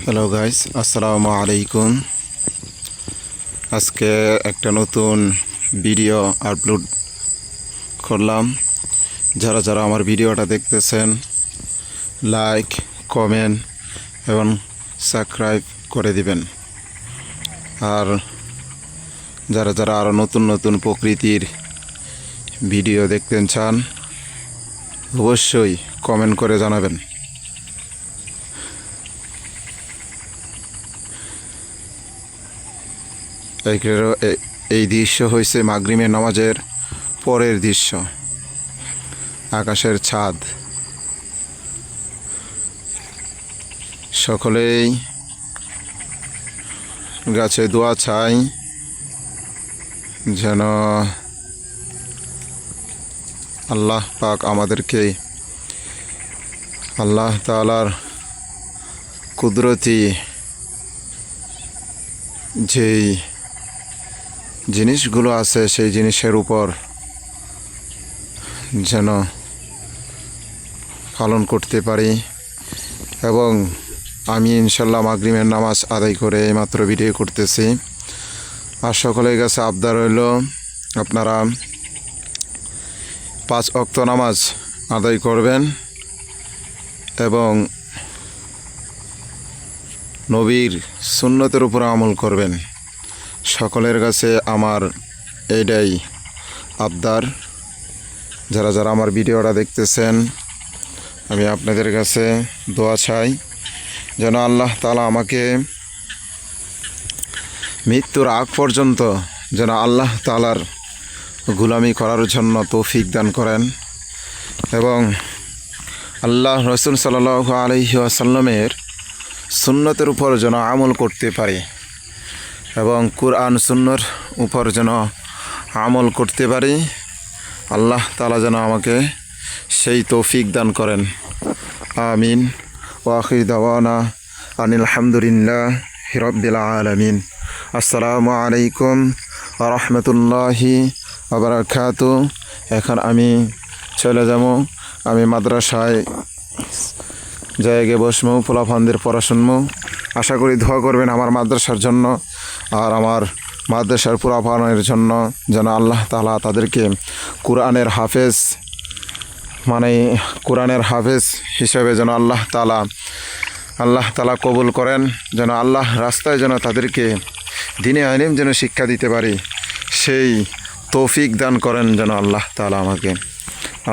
Hello guys, আসসালামু আলাইকুম। আজকে একটা নতুন ভিডিও আপলোড করলাম। যারা যারা আমার ভিডিওটা দেখতেছেন, লাইক, কমেন্ট এবং সাবস্ক্রাইব করে দিবেন। আর যারা যারা আরও নতুন নতুন প্রকৃতির ভিডিও দেখতে চান, অবশ্যই কমেন্ট করে জানাবেন। এই দৃশ্য হয়েছে মাগরিবের নামাজের পরের দৃশ্য। আকাশের ছাদ, সকলেই গাছে দোয়া চাই যেন আল্লাহ পাক আমাদেরকে আল্লাহ তাআলার কুদরতি যেই জিনিসগুলো আছে সেই জিনিসের উপর যেন পালন করতে পারি। এবং আমি ইনশাল্লাহ মাগরিবের নামাজ আদায় করে এইমাত্র ভিডিও করতেছি। আর সকলের কাছে আবদার রইল, আপনারা 5 ওয়াক্ত নামাজ আদায় করবেন এবং নবীর সুন্নতের উপর আমল করবেন। সকলের কাছে আমার এইটাই আবদার। যারা যারা আমার ভিডিওটা দেখতেছেন, আমি আপনাদের কাছে দোয়া চাই যেন আল্লাহ তাআলা আমাকে মৃত্যুর আগ পর্যন্ত যেন আল্লাহ তাআলার গোলামি করার জন্য তৌফিক দান করেন এবং আল্লাহ রাসূল সাল্লাল্লাহু আলাইহি ওয়াসাল্লামের সুন্নতের উপর যেন আমল করতে পারি এবং কুরআন সুন্নাহর উপর যেন আমল করতে পারি। আল্লাহ তাআলা যেন আমাকে সেই তৌফিক দান করেন। আমিন। ওয়া আখির দাওয়ানা আনিল হামদুলিল্লাহি রাব্বিল আলামিন। আসসালামু আলাইকুম ওয়া রাহমাতুল্লাহি ওয়া বারাকাতুহু। এখন আমি চলে যাব, আমি মাদ্রাসায় জায়গায় বসমু, পোলাপানদের পড়া শুনবো। আশা করি দোয়া করবেন আমার মাদ্রাসার জন্য আর আমার মাদ্রাসার পোলাপানের জন্য যেন আল্লাহ তাআলা তাদেরকে কোরআনের হাফেজ হিসেবে যেন আল্লাহ তাআলা কবুল করেন। যেন আল্লাহ রাস্তায় যেন তাদেরকে দ্বীনে ইলম যেন শিক্ষা দিতে পারি, সেই তৌফিক দান করেন যেন আল্লাহ তাআলা আমাকে।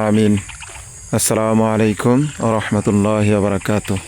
আমিন। আসসালামু আলাইকুম ওয়া রাহমাতুল্লাহি ওয়া বারাকাতুহু।